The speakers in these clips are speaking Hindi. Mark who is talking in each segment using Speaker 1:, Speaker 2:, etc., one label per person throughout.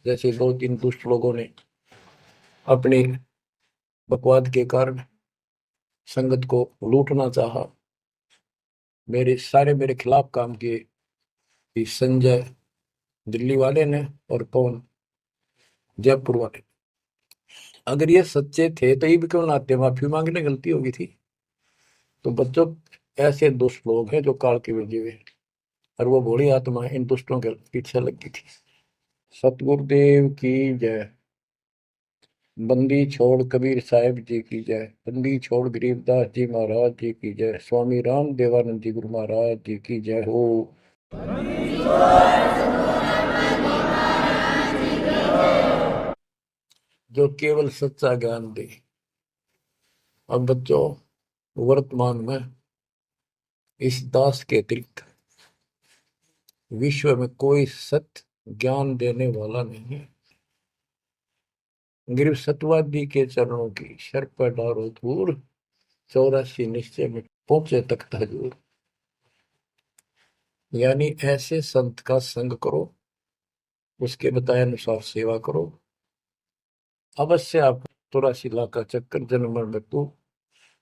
Speaker 1: जैसे दो तीन दुष्ट लोगों ने अपनी बकवाद के कारण संगत को लूटना चाहा, मेरे खिलाफ काम किए। कि संजय दिल्ली वाले ने और पवन जयपुर वाले, अगर ये सच्चे थे तो ये भी क्यों ना आते, माफी मांगने गलती होगी थी। तो बच्चों, ऐसे दुष्ट लोग हैं जो काल के भेजे हुए हैं, और वो भोली आत्मा इन दुष्टों के पीछे लगी थी। सतगुरुदेव की जय। बंदी छोड़ कबीर साहिब जी की जय। बंदी छोड़ गरीबदास जी महाराज जी की जय। स्वामी राम देवानंद जी गुरु महाराज जी की जय हो। जो केवल सच्चा ज्ञान दे। अब बच्चों, वर्तमान में इस दास के अतिरिक्त विश्व में कोई सत्य ज्ञान देने वाला नहीं है। गिरव सतवादी के चरणों की शर पर डारो धूर, 84 निश्चय में पहुंचे तख्त हजूर। यानी ऐसे संत का संग करो, उसके बताए अनुसार सेवा करो, अवश्य आप 84 लाख का चक्कर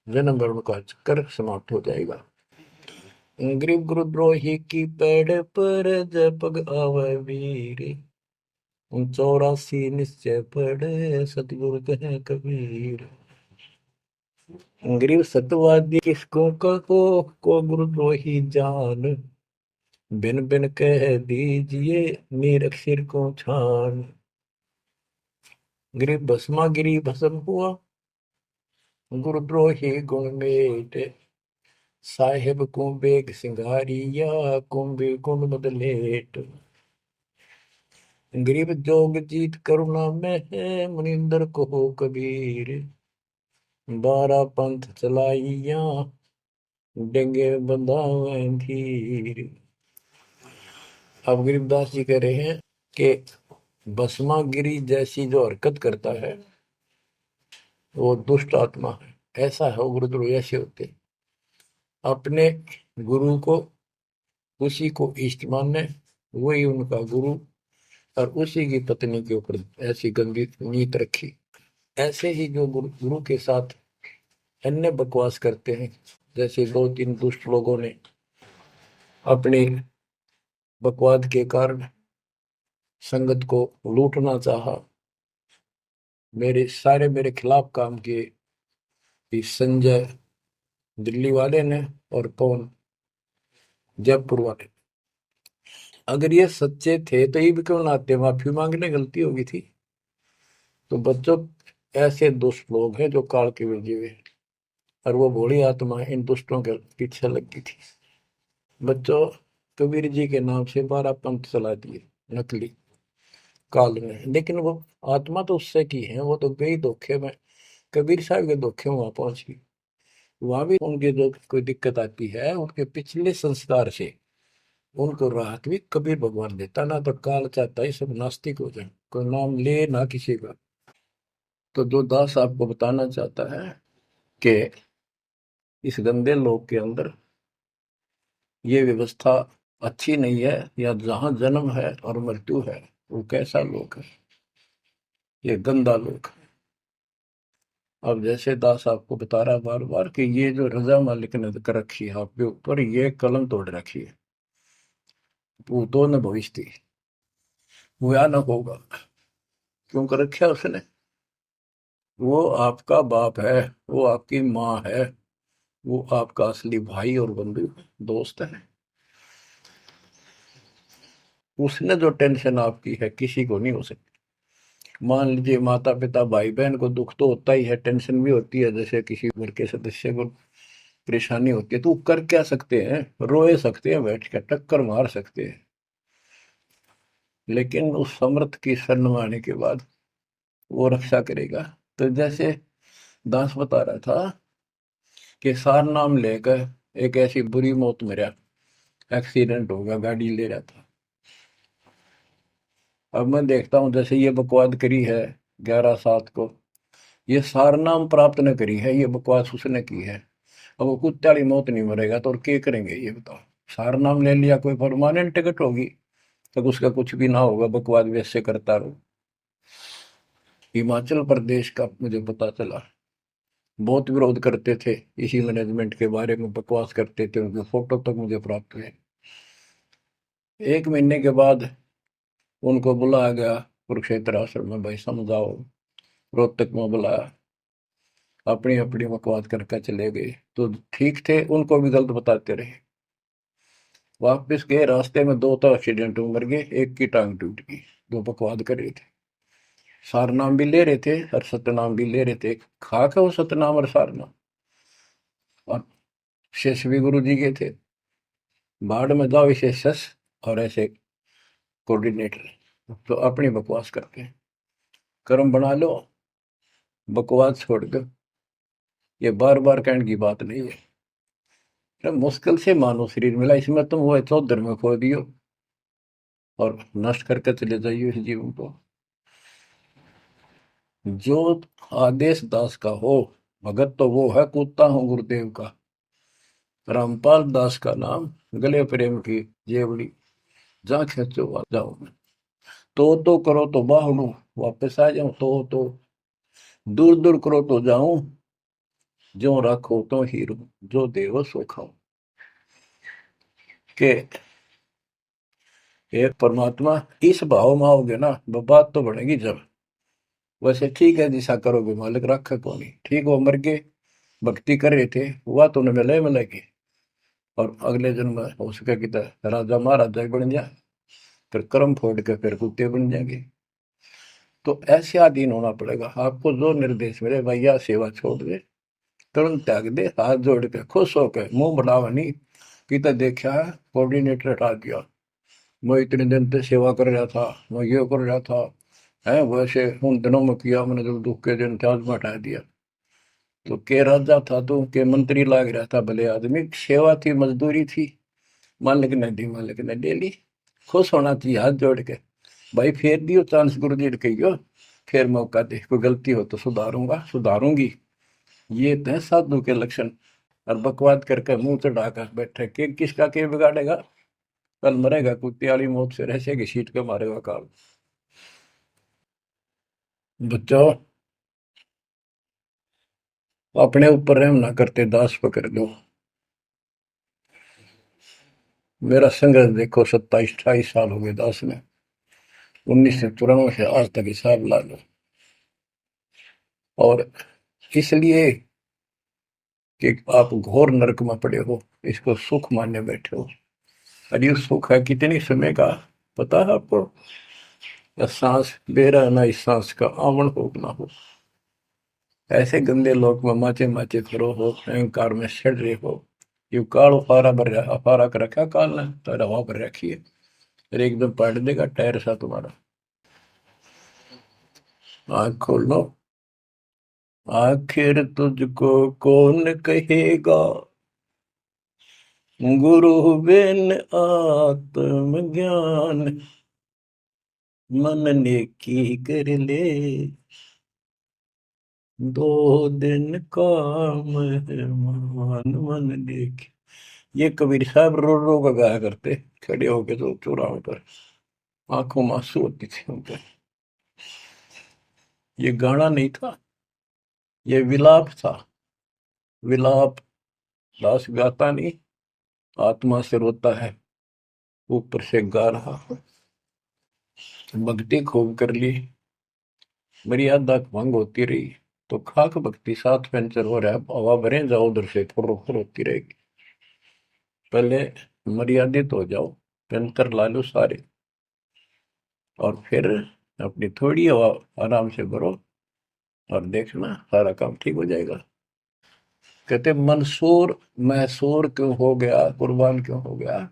Speaker 1: जन्म मरण का चक्कर समाप्त हो जाएगा। ग्रीव गुरुद्रोही की पेड़ पर जय पग आवे वीर, 84 निश्चय पढ़े सतगुरु कहे कबीर। ग्रीव सतवादी किसको कहो, को गुरुद्रोही जान, बिन बिन कह दीजिए निरक्षर को छान। ग्रीव भस्मा गिरी भस्म हुआ, गुरुद्रोही गुण मेटे, साहेब को बेग सिंगारिया, कुंभे गुण बदलेट। गरीब जोग जीत करुणा में है, मुनिंदर को हो कबीर, 12 पंथ चलाइया, डेंगे बंधावे धीर। अब गरीबदास जी कह रहे हैं कि भस्मा गिरी जैसी जो हरकत करता है वो दुष्ट आत्मा है। ऐसा है, गुरुद्रोह ऐसे होते, अपने गुरु को उसी को इष्ट माने, वही उनका गुरु, और उसी की पत्नी के ऊपर ऐसी गंदी नीत रखी। ऐसे ही जो गुरु के साथ अन्य बकवास करते हैं, जैसे दो तीन दुष्ट लोगों ने अपनी बकवाद के कारण संगत को लूटना चाहा, मेरे खिलाफ काम किए। कि संजय दिल्ली वाले ने और पवन जयपुर वाले, अगर ये सच्चे थे तो ये भी क्यों ना आते, माफी मांगने गलती होगी थी। तो बच्चों, ऐसे दुष्ट लोग हैं जो काल के भेजे हुए हैं, और वो भोली आत्मा इन दुष्टों के पीछे लगी थी। बच्चों, कबीर जी के नाम से 12 पंथ चला दिए नकली काल में, लेकिन वो आत्मा तो उससे की है, वो तो गई धोखे में, कबीर साहब के धोखे में वहां पहुंच गई। वहां भी उनके जो कोई दिक्कत आती है, उनके पिछले संस्कार से उनको राहत भी कबीर भगवान देता। ना तो काल चाहता है सब नास्तिक हो जाए, कोई नाम ले ना किसी का। तो जो दास आपको बताना चाहता है कि इस गंदे लोक के अंदर ये व्यवस्था अच्छी नहीं है, या जहां जन्म है और मृत्यु है वो कैसा लोक है, ये गंदा लोक है। अब जैसे दास आपको बता रहा बार बार कि ये जो रजा मालिक ने कर रखी है आपके ऊपर, ये कलम तोड़ रखी है, भूतों ने भविष्य थी, हुआ न होगा। क्यों कर रखा उसने? वो आपका बाप है, वो आपकी माँ है, वो आपका असली भाई और बंधु दोस्त है। उसने जो टेंशन आपकी है किसी को नहीं हो सकती। मान लीजिए माता पिता भाई बहन को दुख तो होता ही है, टेंशन भी होती है, जैसे किसी घर के सदस्य को परेशानी होती है, तो वो कर क्या सकते हैं? रोए सकते हैं, बैठ कर टक्कर मार सकते हैं, लेकिन उस समर्थ की शरण में आने के बाद वो रक्षा करेगा। तो जैसे दास बता रहा था कि सार नाम लेकर एक ऐसी बुरी मौत मरा, एक्सीडेंट हो गया, गाड़ी ले रहा था। अब मैं देखता हूँ जैसे ये बकवाद करी है 11/7 को, ये सार नाम प्राप्त न करी है, ये बकवास उसने की है। अब वो कुत्ते वाली मौत नहीं मरेगा तो और क्या करेंगे ये बताओ? सार नाम ले लिया, कोई परमानेंट टिकट होगी, तब उसका कुछ भी ना होगा, बकवाद वैसे करता रहो। हिमाचल प्रदेश का मुझे पता चला, बहुत विरोध करते थे इसी मैनेजमेंट के बारे में, बकवास करते थे, उनके फोटो तक मुझे प्राप्त हुए। 1 महीने के बाद उनको बुलाया गया कुरुक्षेत्र आश्रम में, भाई समझाओ। रोहतक में बुलाया, अपनी अपनी बकवास करके चले गए। तो ठीक थे, उनको भी गलत बताते रहे। वापस गए, रास्ते में 2 तो एक्सीडेंट में मर गए, एक की टांग टूट गई। जो बकवास कर रहे थे, सार नाम भी ले रहे थे और सतनाम भी ले रहे थे। खाक है वो सतनाम और सार नाम। और शेष भी गुरु जी के थे। बाढ़ में जाओ इसे शस और ऐसे कोऑर्डिनेटर, तो अपनी बकवास करते हैं। कर्म बना लो, बकवास छोड़ दो। ये बार बार कहने की बात नहीं है। तो मुश्किल से मानव शरीर मिला, इसमें तुम वो चौधर में खो दियो और नष्ट करके चले जाइए इस जीवन को। जो आदेश दास का हो, भगत तो वो है, कूदता हूँ गुरुदेव का। रामपाल दास का नाम, गले प्रेम की जेवड़ी, जा खेचो आ जाओ मैं। तो करो तो बाहड़ू, वापस आ जाऊं तो दूर दूर करो तो जाऊं, जो रखो तो हीरो, जो देव सो खाऊं। के एक परमात्मा इस भाव में आओगे ना, बात तो बढ़ेगी जब। वैसे ठीक है, दिशा करोगे मालिक रखे को नहीं, ठीक वो मर गए, भक्ति कर रहे थे, हुआ तो उन्हें मिले मिले के। और अगले जन्म में हो सके कि राजा महाराजा बन जाए, फिर कर्म फोड़ के फिर कुत्ते बन जाएंगे। तो ऐसे अधीन होना पड़ेगा आपको। जो निर्देश मिले, भैया सेवा छोड़ दे, तुरंत त्याग दे, हाथ जोड़ के खुश होकर, मुंह बढ़ावा नहीं कि तो देखा है कोऑर्डिनेटर हटा दिया, मैं इतने दिन से सेवा कर रहा था, मैं ये कर रहा था, है वैसे उन दिनों में किया मैंने, जब दुख के दिन थे आज में हटा दिया। तो के राजा था तो के मंत्री लाग रहा था, भले आदमी, सेवा थी, मजदूरी थी, मालिक ने दी, मालिक ने ले ली। खुश होना चाहिए हाथ जोड़ के, भाई फेर दियो चांस गुरु जी ने कहियो, फिर मौका दे, कोई गलती हो तो सुधारूंगा सुधारूंगी। ये तो है साधु के लक्षण। और बकवाद करके मुंह चढ़ाकर बैठे के किसका के बिगाड़ेगा, कल मरेगा कुत्ते वाली मौत से, रहसे की सीट के मारेगा काल। बच्चों, अपने ऊपर रहम ना करते दास पकड़ लो। मेरा संघर्ष देखो, 27-28 साल हो गए दास में, 1994 से आज तक हिसाब ला लो। और इसलिए कि आप घोर नरक में पड़े हो, इसको सुख मानने बैठे हो। और ये सुख है कितने समय का, पता है आपको? या सांस बेरा ना, इस सांस का आवण हो ना हो। ऐसे गंदे लोग में माचे माचे करो हो, अहंकार में सड़ रहे हो। यू काल फारा भर रहा, फारा कर रखा काल ने, तो हवा भर रखी है, फिर एकदम पलट देगा टायर सा तुम्हारा। आँख खोल लो, आखिर तुझको कौन कहेगा, गुरु बिन आत्मज्ञान, मन ने की कर ले, 2 दिन काम है मान, मन ने की। ये कबीर साहब रो रो का गाया करते, खड़े होके तो चौराहों पर, आंखों में आंसू होती थी उनके। ये गाना नहीं था, ये विलाप था। विलाप दास गाता नहीं, आत्मा से रोता है, ऊपर से गा रहा। भक्ति खूब कर ली, मर्यादा भंग होती रही, तो खाक भक्ति साथ पंचर हो रहा है, हवा भरे जाओ उधर से, फुर फुर होती रहेगी। पहले मर्यादित हो जाओ, पेंतर ला लो सारे, और फिर अपनी थोड़ी हवा आराम से भरो, और देखना सारा काम ठीक हो जाएगा। कहते मंसूर मैसूर क्यों हो गया, कुर्बान क्यों हो गया,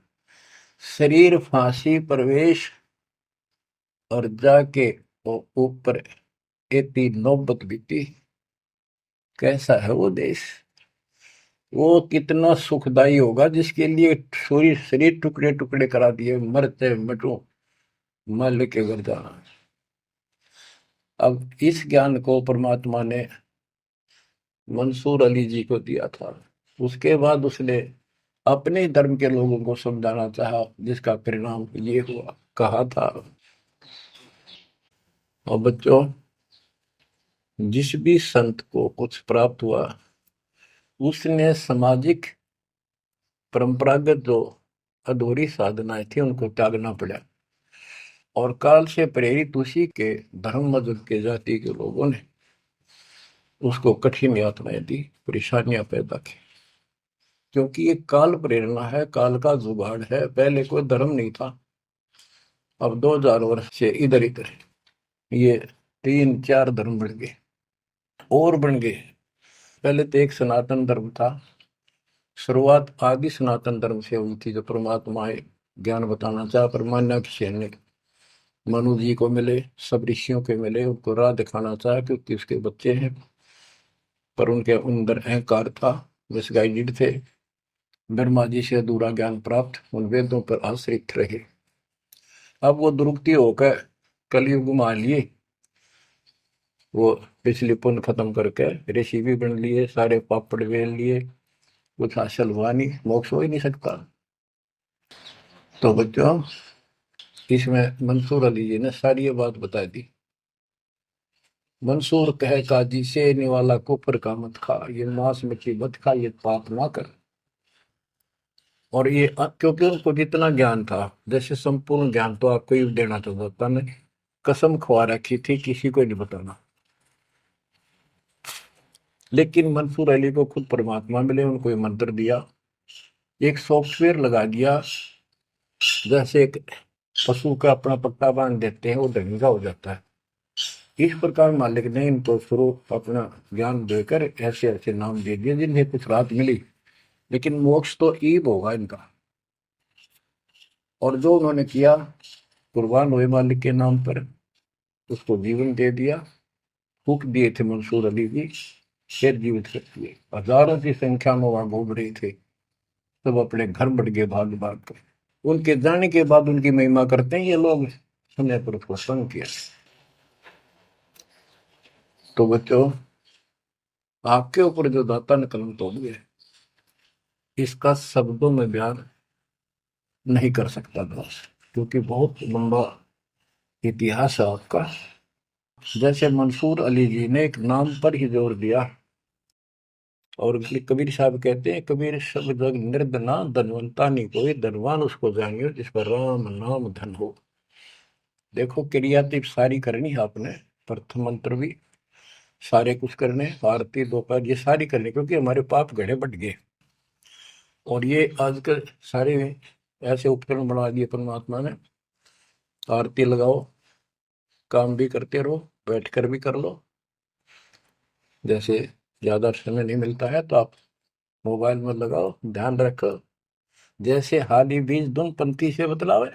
Speaker 1: शरीर फांसी प्रवेश, और जाके वो ऊपर एती नौबत बीती। कैसा है वो देश, वो कितना सुखदाई होगा जिसके लिए शरीर शरीर टुकड़े टुकड़े करा दिए, मरते मिटो मल के घर जाना। अब इस ज्ञान को परमात्मा ने मंसूर अली जी को दिया था, उसके बाद उसने अपने धर्म के लोगों को समझाना चाहा, जिसका परिणाम ये हुआ, कहा था। और बच्चों, जिस भी संत को कुछ प्राप्त हुआ उसने सामाजिक परंपरागत जो अधूरी साधनाएं थी उनको त्यागना पड़ा, और काल से प्रेरित उसी के धर्म मजहब के जाति के लोगों ने उसको कठिन यातनाएं दी, परेशानियां पैदा की। क्योंकि ये काल प्रेरणा है, काल का जुगाड़ है। पहले कोई धर्म नहीं था, अब 2000 वर्ष से इधर इधर ये 3-4 धर्म बढ़ गए और बन गए। पहले तो एक सनातन धर्म था, शुरुआत आदि सनातन धर्म से हुई थी, जो परमात्मा है ज्ञान बताना चाहा। पर मान्य ने मनु जी को मिले, सब ऋषियों के मिले, उनको राह दिखाना चाहा क्योंकि उसके बच्चे हैं, पर उनके अंदर अहंकार था, मिसगाइडेड थे। ब्रह्मा जी से अधूरा ज्ञान प्राप्त, उन वेदों पर आश्रित रहे। अब वो दुरुक्ति होकर कलयुग में आ लिए, वो पिछली पुण्य खत्म करके ऋषि भी बन लिए, सारे पापड़ बेल लिए, कुछ हासिल हुआ नहीं, मोक्ष हो ही नहीं सकता। तो बच्चों, इसमें मंसूर अली जी ने सारी ये बात बता दी। मंसूर कहे काजी से निवाला कुफर का मत खा, ये मांस मछली मत खा, ये पाप ना कर। और ये क्योंकि उनको जितना ज्ञान था, जैसे संपूर्ण ज्ञान तो आपको ही देना चाहता था, ने कसम खवा रखी थी किसी को नहीं बताना। लेकिन मंसूर अली को खुद परमात्मा मिले, उनको ये मंत्र दिया, एक सॉफ्टवेयर लगा दिया, जैसे एक पशु का अपना पट्टा बांध देते हैं, वो ढंगा हो जाता है। इस प्रकार मालिक ने इनको शुरू अपना ज्ञान देकर ऐसे ऐसे नाम दे दिए जिन्हें कुछ राहत मिली, लेकिन मोक्ष तो ईब होगा इनका। और जो उन्होंने किया, कुर्बान हुए मालिक के नाम पर, उसको जीवन दे दिया। फूक दिए थे मंसूर अली जी, फिर जीवित कर दिए। हजारों की संख्या में वहां घूम रहे थे, सब अपने घर बढ़ गए भाग भाग कर। उनके जाने के बाद उनकी महिमा करते हैं ये लोग, समय पर उसको संग किया। तो बच्चों, आपके ऊपर जो दाता ने कलम तोड़ दिया, इसका शब्दों में बयान नहीं कर सकता दास, क्योंकि बहुत लंबा इतिहास है आपका। जैसे मंसूर अली जी ने एक नाम पर ही जोर दिया, और कबीर साहब कहते हैं, कबीर सब जग निर्धना धनवंता नहीं कोई, धनवान उसको जानियो जिस पर राम नाम धन हो। देखो, क्रिया तो सारी करनी है आपने, प्रथम मंत्र भी सारे कुछ करने, आरती दोपहर ये सारी करनी, क्योंकि हमारे पाप घड़े बढ़ गए। और ये आजकल सारे ऐसे उपकरण बना दिए परमात्मा ने, आरती लगाओ, काम भी करते रहो, बैठकर भी कर लो। जैसे ज्यादा समय नहीं मिलता है तो आप मोबाइल में लगाओ, ध्यान रखो। जैसे हाली बीज धुन पंथी से बतलावे,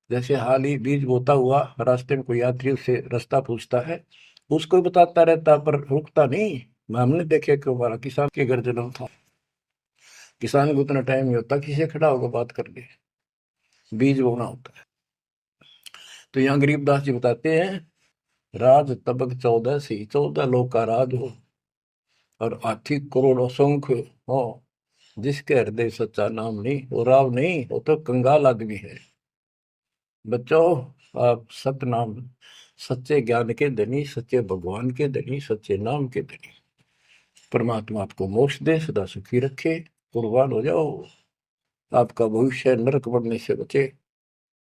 Speaker 1: जैसे हाली बीज बोता हुआ रास्ते में कोई यात्री उससे रास्ता पूछता है, उसको भी बताता रहता पर रुकता नहीं। हमने देखे कि हमारा किसान के घर जन्म था, किसान को उतना टाइम नहीं होता किसी से खड़ा होकर बात कर ले, बीज बोना होता है। तो यहाँ गरीबदास जी बताते हैं, राज तबक 14 सी, 14 लोग का राज हो, और हाथी करोड़ों संख्य हो, जिसके हृदय सच्चा नाम नहीं, वो राव नहीं, वो तो कंगाल आदमी है। बच्चों, आप सतनाम, सच्चे ज्ञान के धनी, सच्चे भगवान के धनी, सच्चे नाम के धनी, परमात्मा आपको मोक्ष दे, सदा सुखी रखे, कुर्बान हो जाओ, आपका भविष्य नरक बढ़ने से बचे,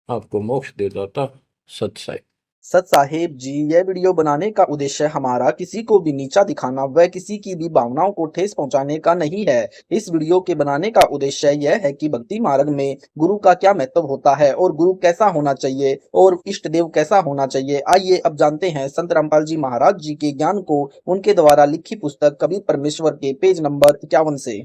Speaker 1: आपको मोक्ष दे दाता सत साई।
Speaker 2: सत साहेब जी, यह वीडियो बनाने का उद्देश्य हमारा किसी को भी नीचा दिखाना व किसी की भी भावनाओं को ठेस पहुंचाने का नहीं है। इस वीडियो के बनाने का उद्देश्य यह है कि भक्ति मार्ग में गुरु का क्या महत्व होता है और गुरु कैसा होना चाहिए और इष्ट देव कैसा होना चाहिए। आइए अब जानते हैं संत रामपाल जी महाराज जी के ज्ञान को उनके द्वारा लिखी पुस्तक कबीर परमेश्वर के पेज नंबर 51 से।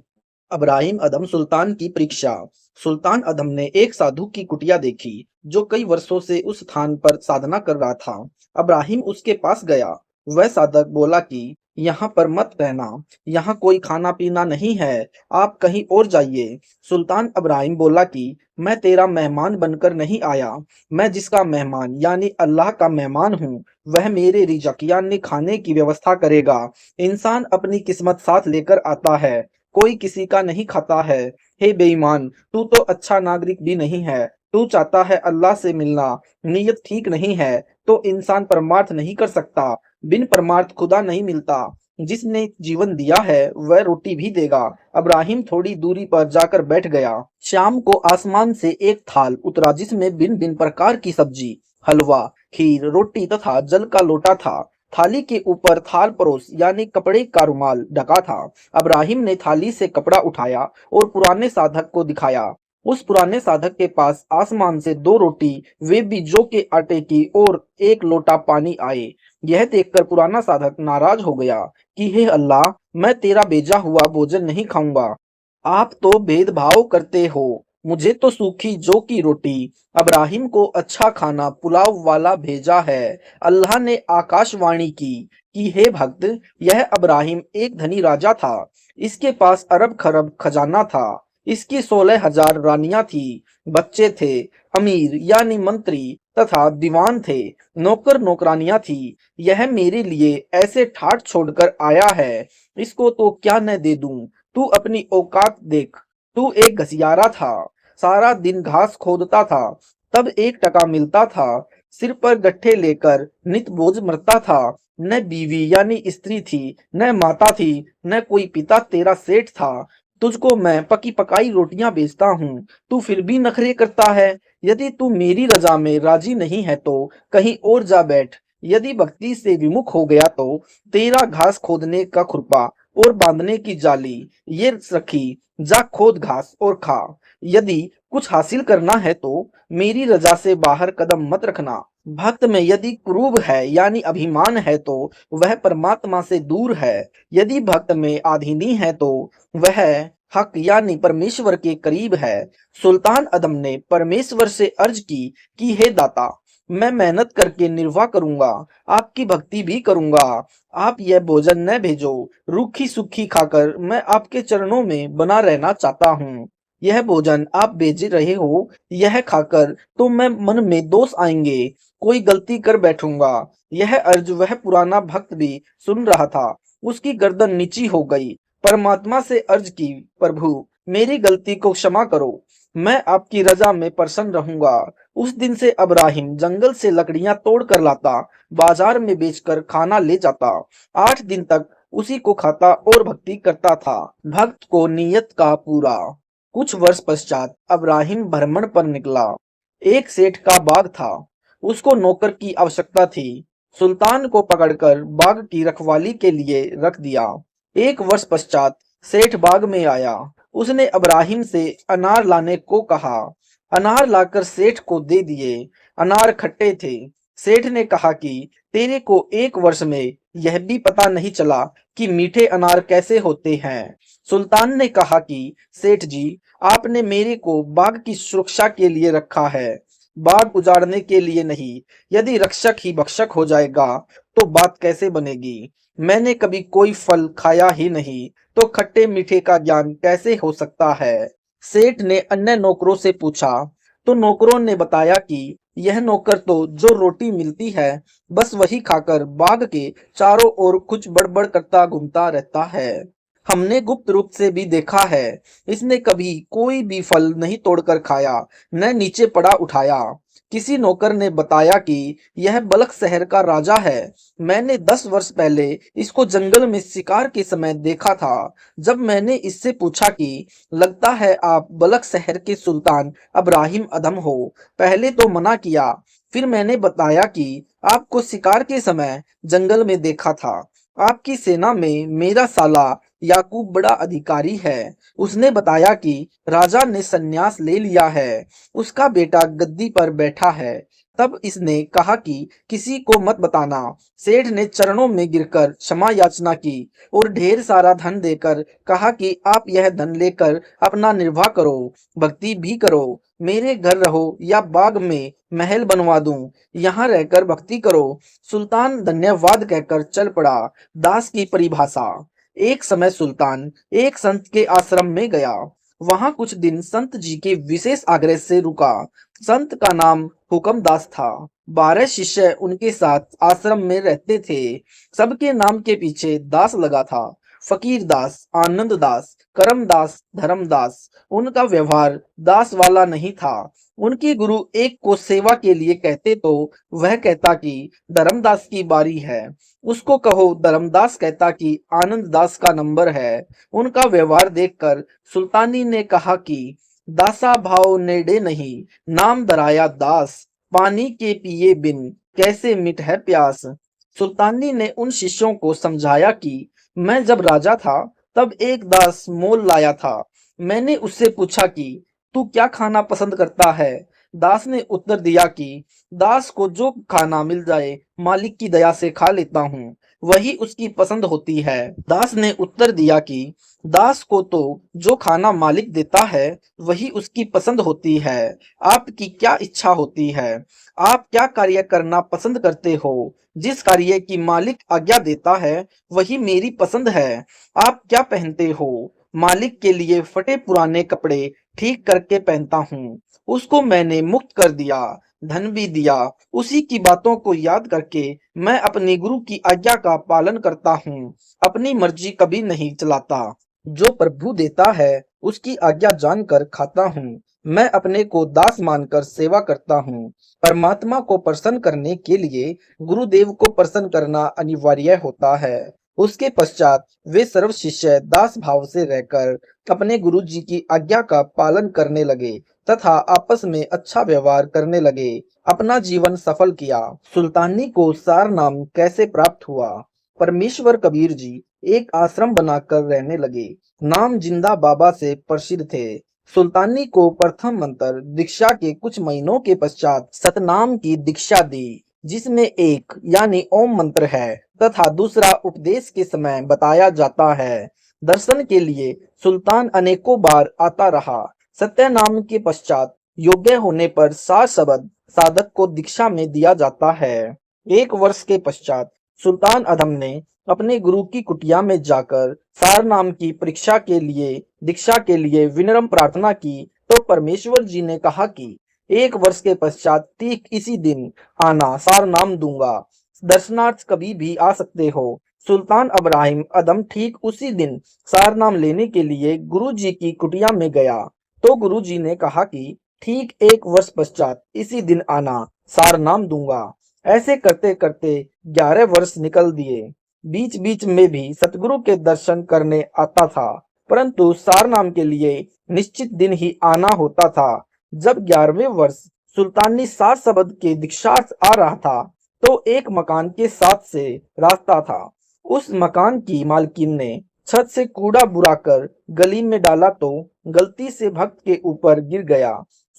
Speaker 2: अब्राहिम अदम सुल्तान की परीक्षा। सुल्तान अदम ने एक साधु की कुटिया देखी जो कई वर्षों से उस स्थान पर साधना कर रहा था। अब्राहिम उसके पास गया। वह साधक बोला कि यहाँ पर मत रहना, यहाँ कोई खाना पीना नहीं है, आप कहीं और जाइए। सुल्तान अब्राहिम बोला कि मैं तेरा मेहमान बनकर नहीं आया, मैं जिसका मेहमान यानी अल्लाह का मेहमान हूँ, वह मेरे रिजक यानी खाने की व्यवस्था करेगा। इंसान अपनी किस्मत साथ लेकर आता है, कोई किसी का नहीं खाता है। हे बेईमान, तू तो अच्छा नागरिक भी नहीं है, तू चाहता है अल्लाह से मिलना, नीयत ठीक नहीं है, तो इंसान परमार्थ नहीं कर सकता। बिन परमार्थ खुदा नहीं मिलता। जिसने जीवन दिया है वह रोटी भी देगा। अब्राहिम थोड़ी दूरी पर जाकर बैठ गया। शाम को आसमान से एक थाल उतरा जिसमें भिन्न भिन्न प्रकार की सब्जी, हलवा, खीर, रोटी तथा जल का लोटा था। थाली के ऊपर थाल परोस यानी कपड़े का रुमाल ढका था। अब्राहिम ने थाली से कपड़ा उठाया और पुराने साधक को दिखाया। उस पुराने साधक के पास आसमान से 2 रोटी, वे भी जौ के आटे की, और 1 लोटा पानी आए। यह देखकर पुराना साधक नाराज हो गया कि हे अल्लाह, मैं तेरा भेजा हुआ भोजन नहीं खाऊंगा। आप तो भेदभाव करते हो। मुझे तो सूखी जौ की रोटी, अब्राहिम को अच्छा खाना पुलाव वाला भेजा है। अल्लाह ने आकाशवाणी की कि हे भक्त, यह अब्राहिम एक धनी राजा था। इसके पास अरब खरब खजाना था। इसकी 16,000 रानियां थी, बच्चे थे, अमीर यानी मंत्री तथा दीवान थे, नौकर नौकरानियां थी। यह मेरे लिए ऐसे ठाठ छोड़कर आया है, इसको तो क्या न दे दूं। तू अपनी औकात देख। तू एक घसियारा था, सारा दिन घास खोदता था, तब 1 टका मिलता था। सिर पर गट्ठे लेकर नित बोझ मरता था। न बीवी यानी स्त्री थी, न माता थी, न कोई पिता तेरा सेठ था। तुझको मैं पकी पकाई रोटियां बेचता हूँ, तू फिर भी नखरे करता है। यदि तू मेरी रजा में राजी नहीं है तो कहीं और जा बैठ। यदि भक्ति से विमुख हो गया तो तेरा घास खोदने का खुरपा और बांधने की जाली ये रखी, जा खोद घास और खा। यदि कुछ हासिल करना है तो मेरी रजा से बाहर कदम मत रखना। भक्त में यदि क्रूब है यानी अभिमान है तो वह परमात्मा से दूर है। यदि भक्त में आधीनी है तो वह हक यानी परमेश्वर के करीब है। सुल्तान अदम ने परमेश्वर से अर्ज की कि हे दाता, मैं मेहनत करके निर्वाह करूंगा, आपकी भक्ति भी करूंगा। आप यह भोजन न भेजो। रूखी सूखी खाकर मैं आपके चरणों में बना रहना चाहता हूँ। यह भोजन आप भेज रहे हो, यह खाकर तो मैं मन में दोष आएंगे, कोई गलती कर बैठूंगा। यह अर्ज वह पुराना भक्त भी सुन रहा था। उसकी गर्दन नीची हो गई। परमात्मा से अर्ज की, प्रभु मेरी गलती को क्षमा करो, मैं आपकी रजा में प्रसन्न रहूंगा। उस दिन से अब्राहिम जंगल से लकड़ियां तोड़ कर लाता, बाजार में बेचकर खाना ले जाता। 8 दिन तक उसी को खाता और भक्ति करता था। भक्त को नियत का पूरा। कुछ वर्ष पश्चात अब्राहिम भ्रमण पर निकला। एक सेठ का बाग था, उसको नौकर की आवश्यकता थी। सुल्तान को पकड़कर बाग की रखवाली के लिए रख दिया। 1 वर्ष पश्चात सेठ बाग में आया। उसने अब्राहिम से अनार लाने को कहा। अनार लाकर सेठ को दे दिए। अनार खट्टे थे। सेठ ने कहा कि तेरे को 1 वर्ष में यह भी पता नहीं चला कि मीठे अनार कैसे होते हैं। सुल्तान ने कहा कि सेठ जी, आपने मेरे को बाग की सुरक्षा के लिए रखा है, बाग उजाड़ने के लिए नहीं। यदि रक्षक ही भक्षक हो जाएगा तो बात कैसे बनेगी। मैंने कभी कोई फल खाया ही नहीं, तो खट्टे मीठे का ज्ञान कैसे हो सकता है। सेठ ने अन्य नौकरों से पूछा तो नौकरों ने बताया कि यह नौकर तो जो रोटी मिलती है बस वही खाकर बाग के चारों ओर कुछ बड़बड़ करता घूमता रहता है। हमने गुप्त रूप से भी देखा है, इसने कभी कोई भी फल नहीं तोड़कर खाया, न नीचे पड़ा उठाया। किसी नौकर ने बताया कि यह बलख शहर का राजा है। मैंने 10 वर्ष पहले इसको जंगल में शिकार के समय देखा था। जब मैंने इससे पूछा कि लगता है आप बलख शहर के सुल्तान अब्राहिम अदम हो, पहले तो मना किया, फिर मैंने बताया कि आपको शिकार के समय जंगल में देखा था। आपकी सेना में मेरा साला याकूब बड़ा अधिकारी है। उसने बताया कि राजा ने संन्यास ले लिया है, उसका बेटा गद्दी पर बैठा है। तब इसने कहा कि किसी को मत बताना। सेठ ने चरणों में गिरकर क्षमा याचना की और ढेर सारा धन देकर कहा कि आप यह धन लेकर अपना निर्वाह करो, भक्ति भी करो, मेरे घर रहो या बाग में महल बनवा दूं, यहाँ रहकर भक्ति करो। सुल्तान धन्यवाद कहकर चल पड़ा। दास की परिभाषा। एक समय सुल्तान एक संत के आश्रम में गया। वहां कुछ दिन संत जी के विशेष आग्रह से रुका। संत का नाम हुक्मदास था। 12 शिष्य उनके साथ आश्रम में रहते थे। सबके नाम के पीछे दास लगा था। फकीर दास, आनंद दास, करम दास, धर्म दास। उनका व्यवहार दास वाला नहीं था। उनकी गुरु एक को सेवा के लिए कहते तो वह कहता कि धर्मदास की बारी है। उसको कहो धर्मदास कहता कि आनंद दास का नंबर है। उनका व्यवहार देखकर सुल्तानी ने कहा कि दासा भाव नेड़े नहीं, नाम धराया दास, पानी के पिए बिन कैसे मिट है प्यास। सुल्तानी ने उन शिष्यों को समझाया कि मैं जब राजा था तब एक दास मोल लाया था। मैंने उससे पूछा कि तू क्या खाना पसंद करता है। दास ने उत्तर दिया कि दास को जो खाना मिल जाए मालिक की दया से खा लेता हूँ, वही उसकी पसंद होती है। दास ने उत्तर दिया कि दास को तो जो खाना मालिक देता है वही उसकी पसंद होती है। आपकी क्या इच्छा होती है? आप क्या कार्य करना पसंद करते हो? जिस कार्य की मालिक आज्ञा देता है वही मेरी पसंद है। आप क्या पहनते हो? मालिक के लिए फटे पुराने कपड़े ठीक करके पहनता हूँ। उसको मैंने मुक्त कर दिया, धन भी दिया। उसी की बातों को याद करके मैं अपनी गुरु की आज्ञा का पालन करता हूँ। अपनी मर्जी कभी नहीं चलाता। जो प्रभु देता है उसकी आज्ञा जानकर खाता हूँ। मैं अपने को दास मानकर सेवा करता हूँ। परमात्मा को प्रसन्न करने के लिए गुरुदेव को प्रसन्न करना अनिवार्य होता है। उसके पश्चात वे सर्व शिष्य दास भाव से रहकर अपने गुरु जी की आज्ञा का पालन करने लगे तथा आपस में अच्छा व्यवहार करने लगे। अपना जीवन सफल किया। सुल्तानी को सार नाम कैसे प्राप्त हुआ? परमेश्वर कबीर जी एक आश्रम बनाकर रहने लगे। नाम जिंदा बाबा से प्रसिद्ध थे। सुल्तानी को प्रथम मंत्र दीक्षा के कुछ महीनों के पश्चात सतनाम की दीक्षा दी, जिसमें एक यानी ओम मंत्र है तथा दूसरा उपदेश के समय बताया जाता है। दर्शन के लिए सुल्तान अनेकों बार आता रहा। सत्य नाम के पश्चात योग्य होने पर 7 शब्द साधक को दीक्षा में दिया जाता है। 1 वर्ष के पश्चात सुल्तान अधम ने अपने गुरु की कुटिया में जाकर सार नाम की परीक्षा के लिए दीक्षा के लिए विनम्र प्रार्थना की तो परमेश्वर जी ने कहा कि 1 वर्ष के पश्चात ठीक इसी दिन आना, सार नाम दूंगा। दर्शनार्थ कभी भी आ सकते हो। सुल्तान इब्राहिम अदम ठीक उसी दिन सार नाम लेने के लिए गुरु जी की कुटिया में गया तो गुरु जी ने कहा कि ठीक 1 वर्ष पश्चात इसी दिन आना, सार नाम दूंगा। ऐसे करते करते 11 वर्ष निकल दिए। बीच बीच में भी सतगुरु के दर्शन करने आता था, परंतु सार नाम के लिए निश्चित दिन ही आना होता था। जब 11वें वर्ष सुल्तानी 7 शब्द के दीक्षार्थ आ रहा था तो एक मकान के साथ से रास्ता था। उस मकान की मालकिन ने छत से कूड़ा बुराकर गली में डाला तो गलती से भक्त के ऊपर गिर गया।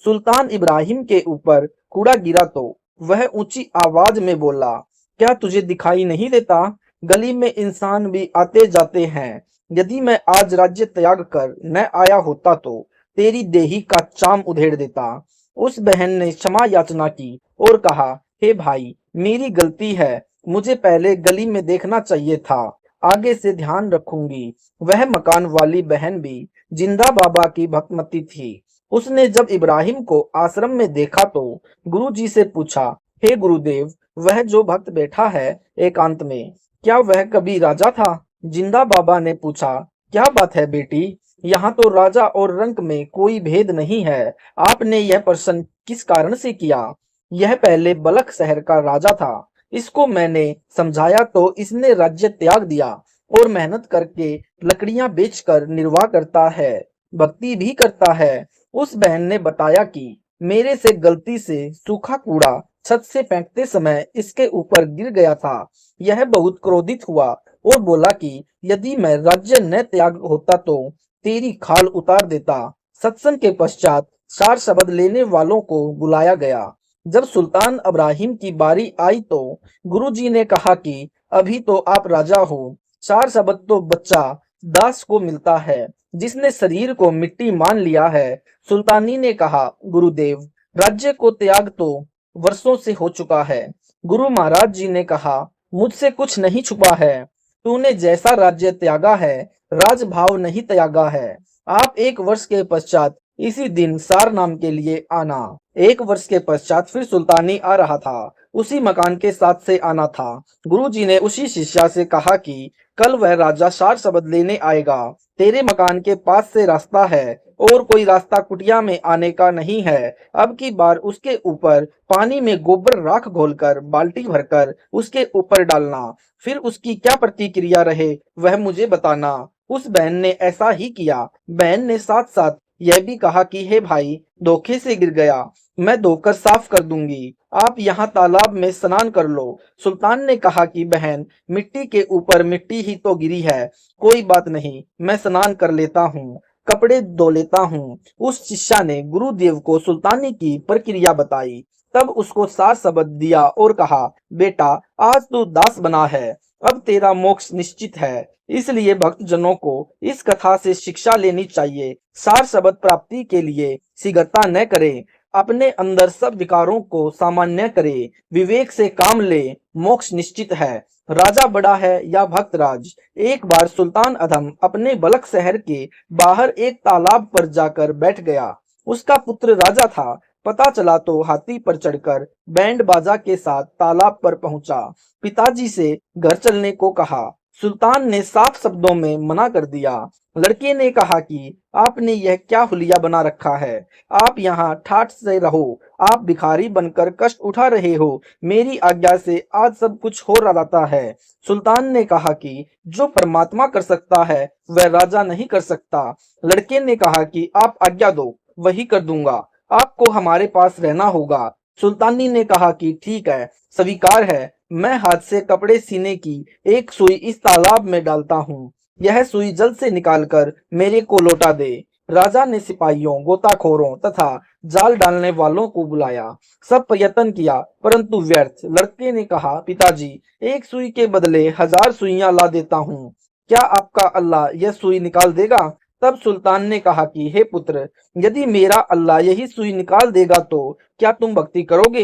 Speaker 2: सुल्तान इब्राहिम के ऊपर कूड़ा गिरा तो वह ऊंची आवाज में बोला, क्या तुझे दिखाई नहीं देता? गली में इंसान भी आते जाते हैं। यदि मैं आज राज्य त्याग कर न आया होता तो तेरी देही का चाम उधेड़ देता। उस बहन ने क्षमा याचना की और कहा, हे भाई, मेरी गलती है, मुझे पहले गली में देखना चाहिए था, आगे से ध्यान रखूंगी। वह मकान वाली बहन भी जिंदा बाबा की भक्तमती थी। उसने जब इब्राहिम को आश्रम में देखा तो गुरुजी से पूछा, हे गुरुदेव, वह जो भक्त बैठा है एकांत में, क्या वह कभी राजा था? जिंदा बाबा ने पूछा, क्या बात है बेटी, यहाँ तो राजा और रंक में कोई भेद नहीं है। आपने यह प्रश्न किस कारण से किया? यह पहले बलख शहर का राजा था। इसको मैंने समझाया तो इसने राज्य त्याग दिया और मेहनत करके लकड़ियां बेचकर निर्वाह करता है, भक्ति भी करता है। उस बहन ने बताया कि मेरे से गलती से सूखा कूड़ा छत से फेंकते समय इसके ऊपर गिर गया था। यह बहुत क्रोधित हुआ और बोला कि यदि मैं राज्य न त्याग होता तो तेरी खाल उतार देता। सत्संग के पश्चात 4 शब्द लेने वालों को बुलाया गया। जब सुल्तान इब्राहिम की बारी आई तो गुरुजी ने कहा कि अभी तो आप राजा हो, 4 शब्द तो बच्चा दास को मिलता है जिसने शरीर को मिट्टी मान लिया है। सुल्तानी ने कहा, गुरुदेव, राज्य को त्याग तो वर्षों से हो चुका है। गुरु महाराज जी ने कहा, मुझसे कुछ नहीं छुपा है। तूने जैसा राज्य त्यागा है, राजभाव नहीं त्यागा है। आप 1 वर्ष के पश्चात इसी दिन सार नाम के लिए आना। 1 वर्ष के पश्चात फिर सुल्तानी आ रहा था। उसी मकान के साथ से आना था। गुरुजी ने उसी शिष्या से कहा कि कल वह राजा सार शब्द लेने आएगा। तेरे मकान के पास से रास्ता है और कोई रास्ता कुटिया में आने का नहीं है। अब की बार उसके ऊपर पानी में गोबर राख घोलकर बाल्टी भरकर उसके ऊपर डालना, फिर उसकी क्या प्रतिक्रिया रहे वह मुझे बताना। उस बहन ने ऐसा ही किया। बहन ने साथ साथ यह भी कहा कि हे भाई, धोखे से गिर गया, मैं धोकर साफ कर दूंगी, आप यहाँ तालाब में स्नान कर लो। सुल्तान ने कहा कि बहन, मिट्टी के ऊपर मिट्टी ही तो गिरी है, कोई बात नहीं, मैं स्नान कर लेता हूँ, कपड़े धो लेता हूँ। उस शिष्या ने गुरुदेव को सुल्तानी की प्रक्रिया बताई। तब उसको सार शब्द दिया और कहा, बेटा, आज तू दास बना है, अब तेरा मोक्ष निश्चित है। इसलिए भक्तजनों को इस कथा से शिक्षा लेनी चाहिए। सार शब्द प्राप्ति के लिए शीघ्रता न करें, अपने अंदर सब विकारों को सामान्य करे, विवेक से काम ले, मोक्ष निश्चित है। राजा बड़ा है या भक्तराज। एक बार सुल्तान अधम अपने बलख शहर के बाहर एक तालाब पर जाकर बैठ गया। उसका पुत्र राजा था। पता चला तो हाथी पर चढ़कर बैंड बाजा के साथ तालाब पर पहुंचा। पिताजी से घर चलने को कहा। सुल्तान ने साफ शब्दों में मना कर दिया। लड़के ने कहा कि आपने यह क्या हुलिया बना रखा है, आप यहाँ ठाठ से रहो, आप भिखारी बनकर कष्ट उठा रहे हो, मेरी आज्ञा से आज सब कुछ हो रहा है। सुल्तान ने कहा कि जो परमात्मा कर सकता है वह राजा नहीं कर सकता। लड़के ने कहा कि आप आज्ञा दो, वही कर दूंगा, आपको हमारे पास रहना होगा। सुल्तानी ने कहा कि ठीक है, स्वीकार है, मैं हाथ से कपड़े सीने की एक सुई इस तालाब में डालता हूँ, यह सुई जल्द से निकालकर मेरे को लौटा दे। राजा ने सिपाहियों, गोताखोरों तथा जाल डालने वालों को बुलाया। सब प्रयत्न किया परंतु व्यर्थ। लड़के ने कहा, पिताजी, एक सुई के बदले 1000 सुइयां ला देता हूँ, क्या आपका अल्लाह यह सुई निकाल देगा? तब सुल्तान ने कहा कि हे पुत्र, यदि मेरा अल्लाह यही सुई निकाल देगा तो क्या तुम भक्ति करोगे,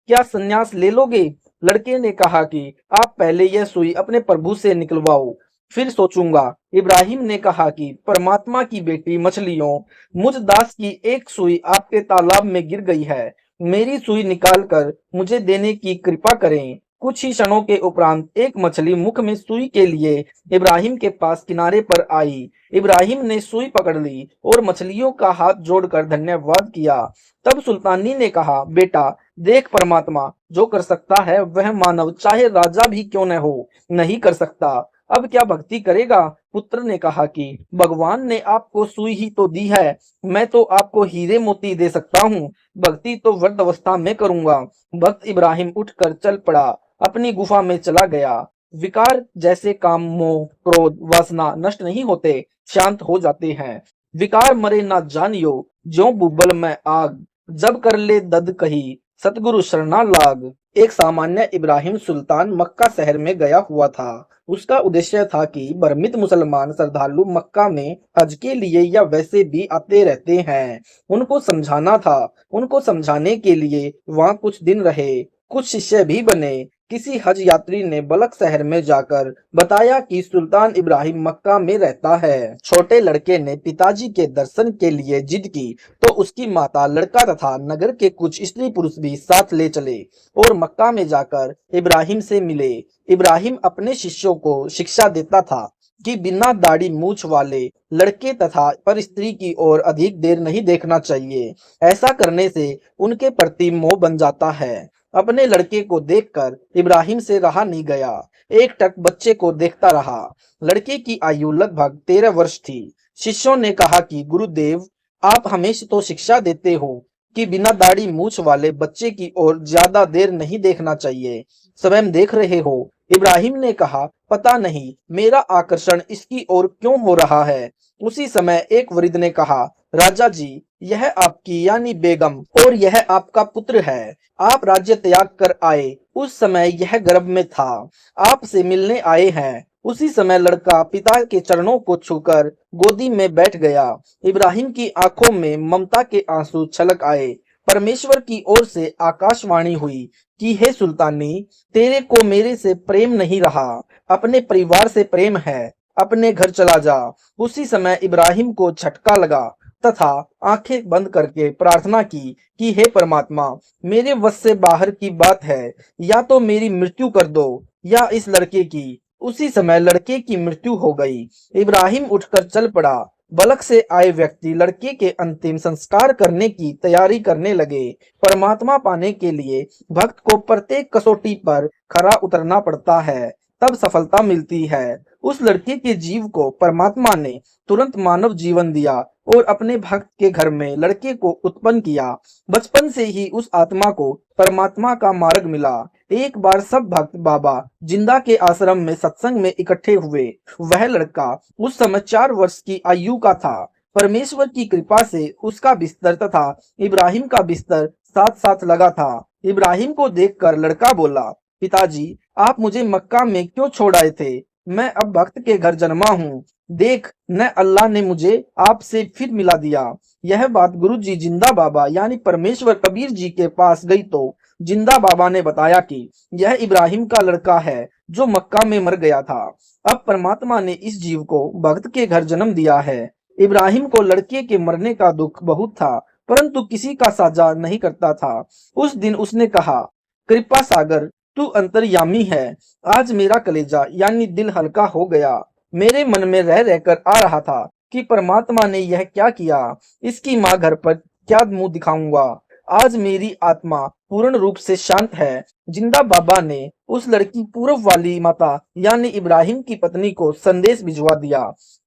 Speaker 2: क्या संन्यास ले लोगे? लड़के ने कहा कि आप पहले यह सुई अपने प्रभु से निकलवाओ, फिर सोचूंगा। इब्राहिम ने कहा कि परमात्मा की बेटी मछलियों, मुझ दास की एक सुई आपके तालाब में गिर गई है, मेरी सुई निकालकर मुझे देने की कृपा करें। कुछ ही क्षणों के उपरांत एक मछली मुख में सुई के लिए इब्राहिम के पास किनारे पर आई। इब्राहिम ने सुई पकड़ ली और मछलियों का हाथ जोड़कर धन्यवाद किया। तब सुल्तानी ने कहा, बेटा, देख, परमात्मा जो कर सकता है वह मानव चाहे राजा भी क्यों न हो नहीं कर सकता। अब क्या भक्ति करेगा? पुत्र ने कहा कि भगवान ने आपको सुई ही तो दी है, मैं तो आपको हीरे मोती दे सकता हूँ, भक्ति तो वृद्ध अवस्था में करूंगा। भक्त इब्राहिम उठकर चल पड़ा, अपनी गुफा में चला गया। विकार जैसे काम, मोह, क्रोध, वासना नष्ट नहीं होते, शांत हो जाते हैं। विकार मरे ना जानियो, ज्यों बुब्बल में आग, जब कर ले दद कही, सतगुरु शरणा लाग। एक सामान्य इब्राहिम सुल्तान मक्का शहर में गया हुआ था। उसका उद्देश्य था कि भ्रमित मुसलमान श्रद्धालु मक्का में हज के लिए या वैसे भी आते रहते हैं, उनको समझाना था। उनको समझाने के लिए वहां कुछ दिन रहे, कुछ शिष्य भी बने। किसी हज यात्री ने बलख शहर में जाकर बताया कि सुल्तान इब्राहिम मक्का में रहता है। छोटे लड़के ने पिताजी के दर्शन के लिए जिद की तो उसकी माता, लड़का तथा नगर के कुछ स्त्री पुरुष भी साथ ले चले और मक्का में जाकर इब्राहिम से मिले। इब्राहिम अपने शिष्यों को शिक्षा देता था कि बिना दाढ़ी मूछ वाले लड़के तथा पर स्त्री की ओर अधिक देर नहीं देखना चाहिए, ऐसा करने से उनके प्रति मोह बन जाता है। अपने लड़के को देखकर इब्राहिम से रहा नहीं गया, एक टक बच्चे को देखता रहा। लड़के की आयु लगभग 13 वर्ष थी। शिष्यों ने कहा कि गुरुदेव, आप हमेशा तो शिक्षा देते हो कि बिना दाढ़ी मूछ वाले बच्चे की ओर ज्यादा देर नहीं देखना चाहिए, स्वयं देख रहे हो। इब्राहिम ने कहा, पता नहीं मेरा आकर्षण इसकी ओर क्यों हो रहा है। उसी समय एक वृद्ध ने कहा, राजा जी, यह आपकी यानी बेगम और यह आपका पुत्र है। आप राज्य त्याग कर आए उस समय यह गर्भ में था, आपसे मिलने आए हैं। उसी समय लड़का पिता के चरणों को छूकर गोदी में बैठ गया। इब्राहिम की आंखों में ममता के आंसू छलक आए। परमेश्वर की ओर से आकाशवाणी हुई कि हे सुल्तानी, तेरे को मेरे से प्रेम नहीं रहा, अपने परिवार से प्रेम है, अपने घर चला जा। उसी समय इब्राहिम को झटका लगा। तथा आंखें बंद करके प्रार्थना की कि हे परमात्मा, मेरे वश से बाहर की बात है, या तो मेरी मृत्यु कर दो या इस लड़के की। उसी समय लड़के की मृत्यु हो गई। इब्राहिम उठकर चल पड़ा। बलक से आए व्यक्ति लड़के के अंतिम संस्कार करने की तैयारी करने लगे। परमात्मा पाने के लिए भक्त को प्रत्येक कसौटी पर खरा उतरना पड़ता है, तब सफलता मिलती है। उस लड़के के जीव को परमात्मा ने तुरंत मानव जीवन दिया और अपने भक्त के घर में लड़के को उत्पन्न किया। बचपन से ही उस आत्मा को परमात्मा का मार्ग मिला। एक बार सब भक्त बाबा जिंदा के आश्रम में सत्संग में इकट्ठे हुए। वह लड़का उस समय 4 वर्ष की आयु का था। परमेश्वर की कृपा से उसका बिस्तर तथा इब्राहिम का बिस्तर साथ साथ लगा था। इब्राहिम को देखकर लड़का बोला, पिताजी, आप मुझे मक्का में क्यों छोड़ आए थे? मैं अब भक्त के घर जन्मा हूँ। देख, न अल्लाह ने मुझे आपसे फिर मिला दिया। यह बात गुरु जी जिंदा बाबा यानी परमेश्वर कबीर जी के पास गई तो जिंदा बाबा ने बताया कि यह इब्राहिम का लड़का है जो मक्का में मर गया था। अब परमात्मा ने इस जीव को भक्त के घर जन्म दिया है। इब्राहिम को लड़के के मरने का दुख बहुत था, परंतु किसी का साझा नहीं करता था। उस दिन उसने कहा, कृपा सागर, तू अंतर्यामी है। आज मेरा कलेजा यानी दिल हल्का हो गया। मेरे मन में रह रहकर आ रहा था कि परमात्मा ने यह क्या किया। इसकी माँ घर पर क्या मुंह दिखाऊंगा। आज मेरी आत्मा पूर्ण रूप से शांत है। जिंदा बाबा ने उस लड़की पूर्व वाली माता यानी इब्राहिम की पत्नी को संदेश भिजवा दिया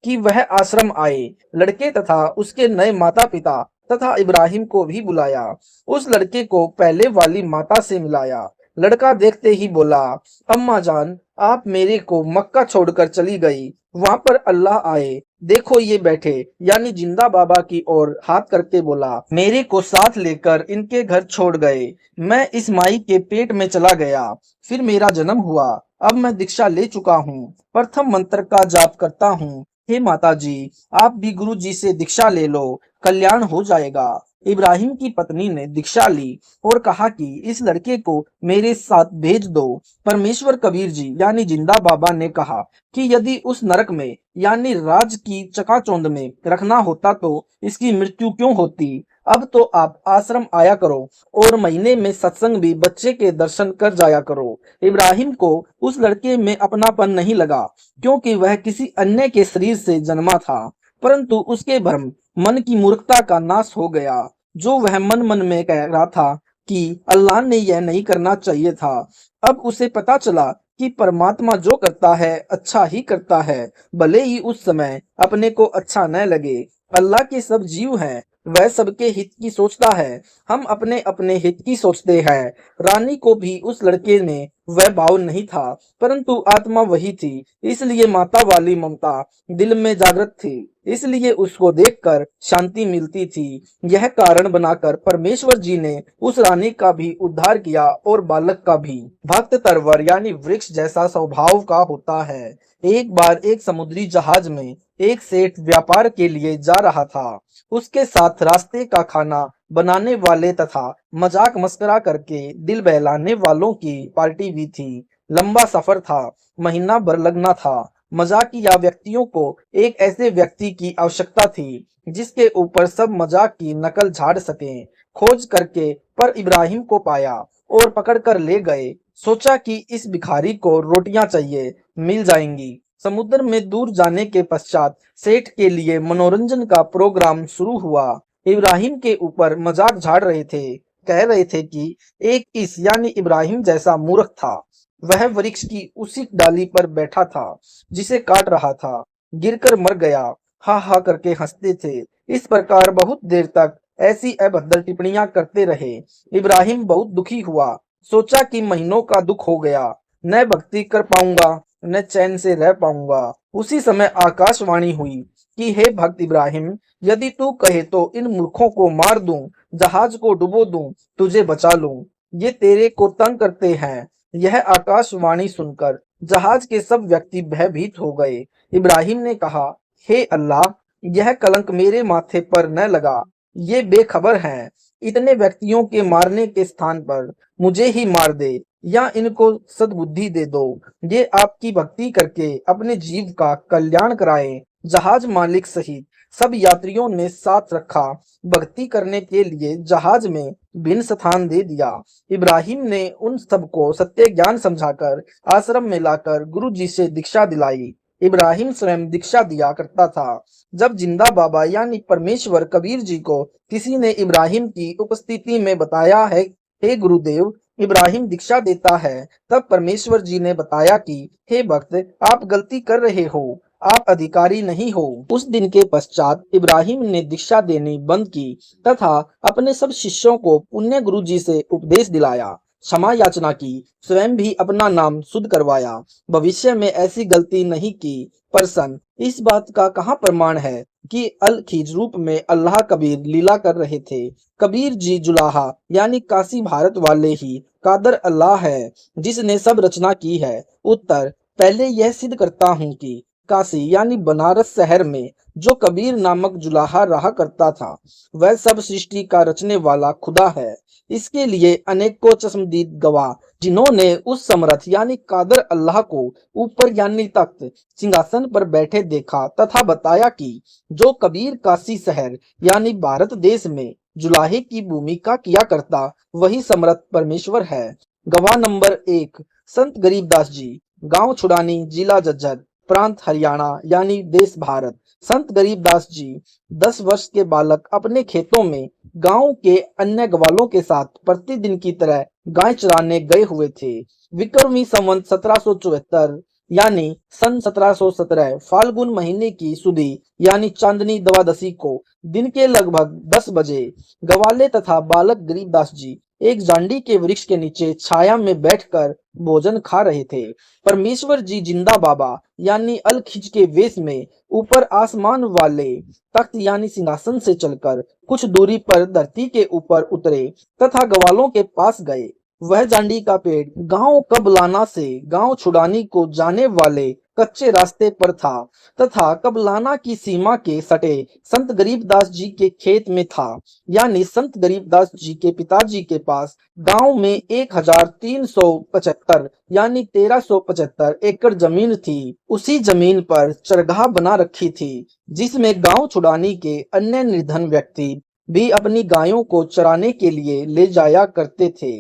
Speaker 2: कि वह आश्रम आए। लड़के तथा उसके नए माता पिता तथा इब्राहिम को भी बुलाया। उस लड़के को पहले वाली माता से मिलाया। लड़का देखते ही बोला, अम्मा जान, आप मेरे को मक्का छोड़कर चली गई। वहां पर अल्लाह आए, देखो ये बैठे, यानी जिंदा बाबा की ओर हाथ करके बोला, मेरे को साथ लेकर इनके घर छोड़ गए। मैं इस माई के पेट में चला गया, फिर मेरा जन्म हुआ। अब मैं दीक्षा ले चुका हूँ, प्रथम मंत्र का जाप करता हूँ। हे माता जी, आप भी गुरु जी से दीक्षा ले लो, कल्याण हो जाएगा। इब्राहिम की पत्नी ने दीक्षा ली और कहा कि इस लड़के को मेरे साथ भेज दो। परमेश्वर कबीर जी यानी जिंदा बाबा ने कहा कि यदि उस नरक में यानी राज की चकाचौंध में रखना होता तो इसकी मृत्यु क्यों होती। अब तो आप आश्रम आया करो और महीने में सत्संग भी बच्चे के दर्शन कर जाया करो। इब्राहिम को उस लड़के में अपनापन नहीं लगा, क्योंकि वह किसी अन्य के शरीर से जन्मा था, परंतु उसके भ्रम मन की मूर्खता का नाश हो गया। जो वह मन मन में कह रहा था कि अल्लाह ने यह नहीं करना चाहिए था, अब उसे पता चला कि परमात्मा जो करता है अच्छा ही करता है, भले ही उस समय अपने को अच्छा न लगे। अल्लाह के सब जीव हैं, वह सबके हित की सोचता है। हम अपने अपने हित की सोचते हैं। रानी को भी उस लड़के में वह भाव नहीं था, परंतु आत्मा वही थी, इसलिए माता वाली ममता दिल में जागृत थी, इसलिए उसको देखकर शांति मिलती थी। यह कारण बनाकर परमेश्वर जी ने उस रानी का भी उद्धार किया और बालक का भी। भक्त तरवर यानी वृक्ष जैसा स्वभाव का होता है। एक बार एक समुद्री जहाज में एक सेठ व्यापार के लिए जा रहा था। उसके साथ रास्ते का खाना बनाने वाले तथा मजाक मस्करा करके दिल बहलाने वालों की पार्टी भी थी। लंबा सफर था, महीना भर लगना था। मजाकिया व्यक्तियों को एक ऐसे व्यक्ति की आवश्यकता थी जिसके ऊपर सब मजाक की नकल झाड़ सकें। खोज करके पर इब्राहिम को पाया और पकड़कर ले गए। सोचा कि इस भिखारी को रोटियां चाहिए, मिल जाएंगी। समुद्र में दूर जाने के पश्चात सेठ के लिए मनोरंजन का प्रोग्राम शुरू हुआ। इब्राहिम के ऊपर मजाक झाड़ रहे थे, कह रहे थे कि एक इस यानी इब्राहिम जैसा मूर्ख था। वह वृक्ष की उसी डाली पर बैठा था जिसे काट रहा था, गिरकर मर गया। हा हा करके हंसते थे। इस प्रकार बहुत देर तक ऐसी अभद्र टिप्पणियां करते रहे। इब्राहिम बहुत दुखी हुआ, सोचा कि महीनों का दुख हो गया, न भक्ति कर पाऊंगा न चैन से रह पाऊंगा। उसी समय आकाशवाणी हुई कि हे भक्त इब्राहिम, यदि तू कहे तो इन मूर्खों को मार दूं, जहाज को डुबो दूं, तुझे बचा लूं। ये तेरे को तंग करते हैं। यह आकाशवाणी सुनकर जहाज के सब व्यक्ति भयभीत हो गए। इब्राहिम ने कहा, हे अल्लाह, यह कलंक मेरे माथे पर न लगा। ये बेखबर हैं। इतने व्यक्तियों के मारने के स्थान पर मुझे ही मार दे या इनको सद्बुद्धि दे दो। ये आपकी भक्ति करके अपने जीव का कल्याण कराएं। जहाज मालिक सहित सब यात्रियों ने साथ रखा। भक्ति करने के लिए जहाज में भिन्न स्थान दे दिया। इब्राहिम ने उन सबको सत्य ज्ञान समझाकर आश्रम में लाकर गुरु जी से दीक्षा दिलाई। इब्राहिम स्वयं दीक्षा दिया करता था। जब जिंदा बाबा यानी परमेश्वर कबीर जी को किसी ने इब्राहिम की उपस्थिति में बताया है, हे गुरुदेव, इब्राहिम दीक्षा देता है, तब परमेश्वर जी ने बताया कि हे भक्त, आप गलती कर रहे हो, आप अधिकारी नहीं हो। उस दिन के पश्चात इब्राहिम ने दीक्षा देनी बंद की तथा अपने सब शिष्यों को पुण्य गुरु जी से उपदेश दिलाया, क्षमा याचना की, स्वयं भी अपना नाम शुद्ध करवाया, भविष्य में ऐसी गलती नहीं की। प्रश्न, इस बात का कहाँ प्रमाण है कि अल खिज रूप में अल्लाह कबीर लीला कर रहे थे? कबीर जी जुलाहा यानी काशी भारत वाले ही कादर अल्लाह है जिसने सब रचना की है। उत्तर, पहले यह सिद्ध करता हूँ कि काशी यानी बनारस शहर में जो कबीर नामक जुलाहा रहा करता था, वह सब सृष्टि का रचने वाला खुदा है। इसके लिए अनेकों चश्मदीद गवाह, जिन्होंने उस समर्थ यानी कादर अल्लाह को ऊपर यानी तख्त सिंहासन पर बैठे देखा तथा बताया कि जो कबीर काशी शहर यानी भारत देश में जुलाहे की भूमिका किया करता, वही समर्थ परमेश्वर है। गवाह नंबर 1, संत गरीबदास जी, गांव छुड़ानी, जिला झज्जर, प्रांत हरियाणा यानी देश भारत। संत गरीबदास जी 10 वर्ष के बालक अपने खेतों में गांव के अन्य ग्वालों के साथ प्रतिदिन की तरह गाय चराने गए हुए थे। विक्रमी संवत 1774 यानी सन 1717 फाल्गुन महीने की सुदी यानी चांदनी द्वादशी को दिन के लगभग 10 बजे ग्वाले तथा बालक गरीबदास जी एक जांडी के वृक्ष के नीचे छाया में बैठकर भोजन खा रहे थे। परमेश्वर जी जिंदा बाबा यानी अल खिज के वेश में ऊपर आसमान वाले तख्त यानी सिंहासन से चलकर कुछ दूरी पर धरती के ऊपर उतरे तथा ग्वालों के पास गए। वह जांडी का पेड़ गांव कबलाना से गांव छुड़ानी को जाने वाले कच्चे रास्ते पर था तथा कबलाना की सीमा के सटे संत गरीबदास जी के खेत में था। यानी संत गरीबदास जी के पिताजी के पास गांव में 1375 यानी 1375 एकड़ जमीन थी। उसी जमीन पर चरगाह बना रखी थी जिसमें गांव छुड़ानी के अन्य निर्धन व्यक्ति भी अपनी गायों को चराने के लिए ले जाया करते थे।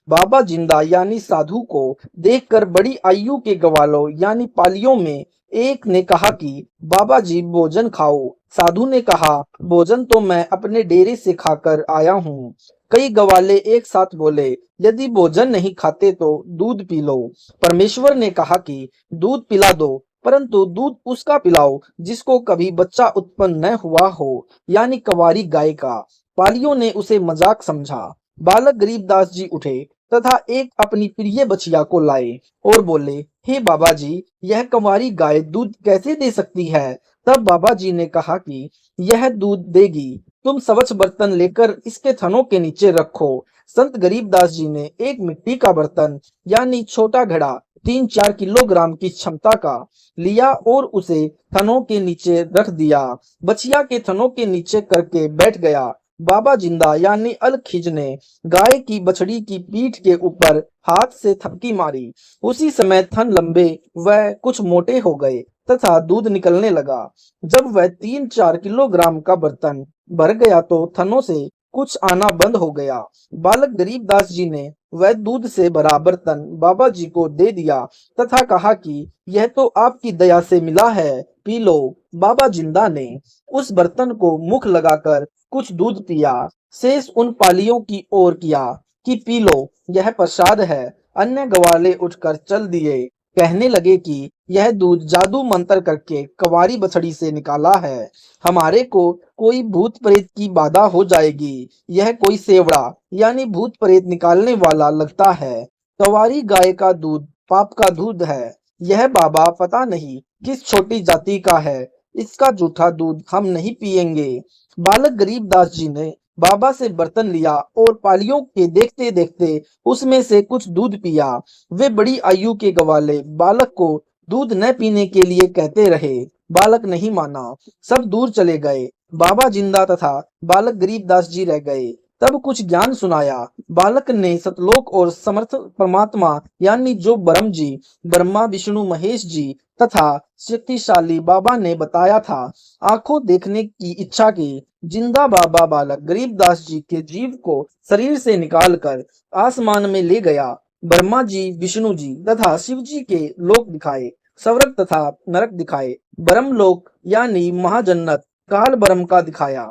Speaker 2: बाबा जिंदा यानी साधु को देखकर बड़ी आयु के ग्वालों यानी पालियों में एक ने कहा कि बाबा जी भोजन खाओ। साधु ने कहा, भोजन तो मैं अपने डेरे से खाकर आया हूँ। कई ग्वाले एक साथ बोले, यदि भोजन नहीं खाते तो दूध पी लो। परमेश्वर ने कहा कि दूध पिला दो, परंतु दूध उसका पिलाओ जिसको कभी बच्चा उत्पन्न न हुआ हो, यानी कंवारी गाय का। पालियों ने उसे मजाक समझा। बालक गरीबदास जी उठे तथा एक अपनी प्रिय बछिया को लाए और बोले, हे बाबा जी, यह कंवारी गाय दूध कैसे दे सकती है? तब बाबा जी ने कहा कि यह दूध देगी, तुम स्वच्छ बर्तन लेकर इसके थनों के नीचे रखो। संत गरीबदास जी ने एक मिट्टी का बर्तन यानी छोटा घड़ा 3-4 किलोग्राम की क्षमता का लिया और उसे थनों के नीचे रख दिया। बछिया के थनों के नीचे करके बैठ गया। बाबा जिंदा यानी अल खिज ने गाय की बछड़ी की पीठ के ऊपर हाथ से थपकी मारी। उसी समय थन लंबे व कुछ मोटे हो गए तथा दूध निकलने लगा। जब वह 3-4 किलोग्राम का बर्तन भर गया तो थनों से कुछ आना बंद हो गया। बालक गरीबदास जी ने वह दूध से भरा बर्तन बाबा जी को दे दिया तथा कहा कि यह तो आपकी दया से मिला है, पी लो। बाबा जिंदा ने उस बर्तन को मुख लगाकर कुछ दूध पिया, शेष उन पालियों की ओर किया कि पी लो, यह प्रसाद है। अन्य ग्वाले उठकर चल दिए, कहने लगे कि यह दूध जादू मंत्र करके कंवारी बछड़ी से निकाला है, हमारे को कोई भूत प्रेत की बाधा हो जाएगी। यह कोई सेवड़ा यानी भूत प्रेत निकालने वाला लगता है। कंवारी गाय का दूध पाप का दूध है। यह बाबा पता नहीं किस छोटी जाति का है, इसका जूठा दूध हम नहीं पिएंगे। बालक गरीबदास जी ने बाबा से बर्तन लिया और पालियों के देखते देखते उसमें से कुछ दूध पिया। वे बड़ी आयु के ग्वाले बालक को दूध न पीने के लिए कहते रहे। बालक नहीं माना, सब दूर चले गए। बाबा जिंदा तथा बालक गरीबदास जी रह गए। तब कुछ ज्ञान सुनाया। बालक ने सतलोक और समर्थ परमात्मा यानी जो ब्रह्म जी, ब्रह्मा विष्णु महेश जी तथा शक्तिशाली बाबा ने बताया था। आंखों देखने की इच्छा की जिंदा बाबा बालक गरीबदास जी के जीव को शरीर से निकालकर आसमान में ले गया। ब्रह्मा जी, विष्णु जी तथा शिव जी के लोक दिखाए, स्वर्ग तथा नरक दिखाए, ब्रह्मलोक यानी महाजन्नत काल ब्रह्म का दिखाया।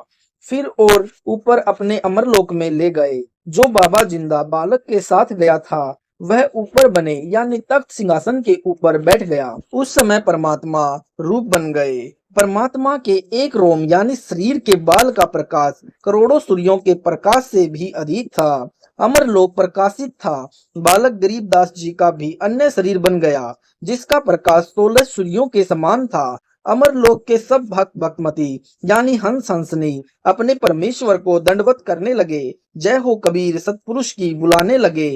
Speaker 2: फिर और ऊपर अपने अमरलोक में ले गए। जो बाबा जिंदा बालक के साथ गया था वह ऊपर बने यानी तख्त सिंहासन के ऊपर बैठ गया। उस समय परमात्मा रूप बन गए। परमात्मा के एक रोम यानी शरीर के बाल का प्रकाश करोड़ों सूर्यों के प्रकाश से भी अधिक था। अमरलोक प्रकाशित था। बालक गरीबदास जी का भी अन्य शरीर बन गया जिसका प्रकाश 16 सूर्यों के समान था। अमरलोक के सब भक्त भक्तमती यानी हंस हंसनी अपने परमेश्वर को दंडवत करने लगे। जय हो कबीर सतपुरुष की बुलाने लगे।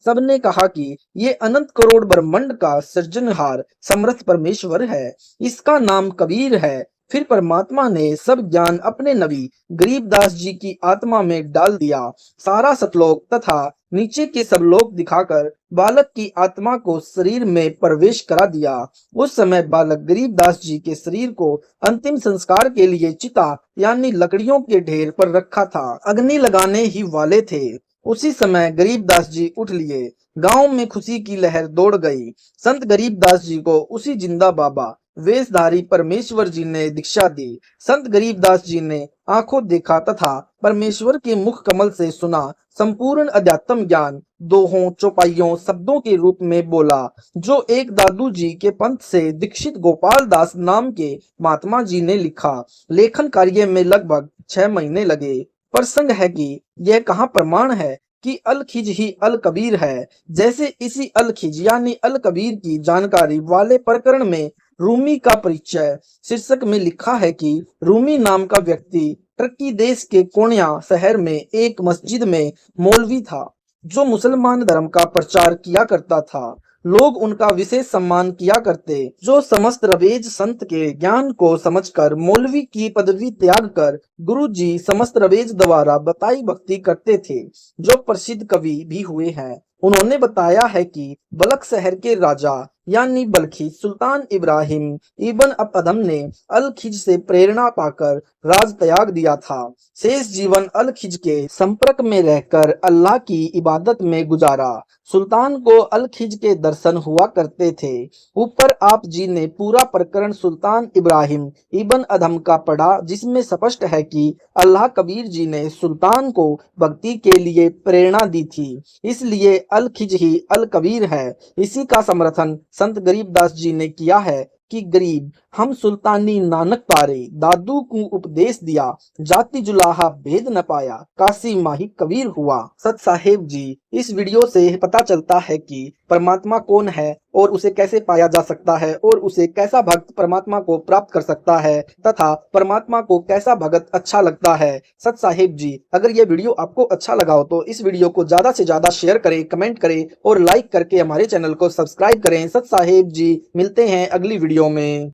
Speaker 2: सबने कहा कि ये अनंत करोड़ ब्रह्मांड का सृजनहार समर्थ परमेश्वर है, इसका नाम कबीर है। फिर परमात्मा ने सब ज्ञान अपने नबी गरीबदास जी की आत्मा में डाल दिया। सारा सतलोक तथा नीचे के सब लोक दिखाकर बालक की आत्मा को शरीर में प्रवेश करा दिया। उस समय बालक गरीबदास जी के शरीर को अंतिम संस्कार के लिए चिता यानी लकड़ियों के ढेर पर रखा था। अग्नि लगाने ही वाले थे। उसी समय गरीबदास जी उठ लिए। गांव में खुशी की लहर दौड़ गई। संत गरीबदास जी को उसी जिंदा बाबा वेशधारी परमेश्वर जी ने दीक्षा दी। संत गरीबदास जी ने आंखों देखा तथा परमेश्वर के मुख कमल से सुना। संपूर्ण अध्यात्म ज्ञान दोहों चौपाइयों शब्दों के रूप में बोला, जो एक दादू जी के पंथ से दीक्षित गोपाल दास नाम के महात्मा जी ने लिखा। लेखन कार्य में लगभग 6 महीने लगे। प्रसंग है कि यह कहाँ प्रमाण है कि अल खिज ही अल कबीर है। जैसे इसी अल खिज यानी अल कबीर की जानकारी वाले प्रकरण में रूमी का परिचय शीर्षक में लिखा है कि रूमी नाम का व्यक्ति टर्की देश के कोन्या शहर में एक मस्जिद में मौलवी था, जो मुसलमान धर्म का प्रचार किया करता था। लोग उनका विशेष सम्मान किया करते, जो समस्त रवेज संत के ज्ञान को समझकर मौलवी की पदवी त्याग कर गुरु जी समस्त रवेज द्वारा बताई भक्ति करते थे, जो प्रसिद्ध कवि भी हुए हैं। उन्होंने बताया है कि बलख शहर के राजा यानी बल्खी सुल्तान इब्राहिम इब्न अदहम ने अल खिज से प्रेरणा पाकर राज त्याग दिया था। शेष जीवन अल खिज के संपर्क में रहकर अल्लाह की इबादत में गुजारा। सुल्तान को अल खिज के दर्शन हुआ करते थे। ऊपर आप जी ने पूरा प्रकरण सुल्तान इब्राहिम इब्न अदहम का पढ़ा, जिसमें स्पष्ट है कि अल्लाह कबीर जी ने सुल्तान को भक्ति के लिए प्रेरणा दी थी, इसलिए अल खिज ही अल कबीर है। इसी का समर्थन संत गरीबदास जी ने किया है कि गरीब हम सुल्तानी नानक तारे, दादू को उपदेश दिया, जाति जुलाहा भेद न पाया, काशी माही कबीर हुआ। सत साहेब जी, इस वीडियो से पता चलता है कि परमात्मा कौन है और उसे कैसे पाया जा सकता है और उसे कैसा भक्त परमात्मा को प्राप्त कर सकता है तथा परमात्मा को कैसा भगत अच्छा लगता है। सत साहेब जी, अगर ये वीडियो आपको अच्छा लगा हो तो इस वीडियो को ज्यादा से ज्यादा शेयर करें, कमेंट करें और लाइक करके हमारे चैनल को सब्सक्राइब करें। सत साहेब जी, मिलते हैं अगली वीडियो में।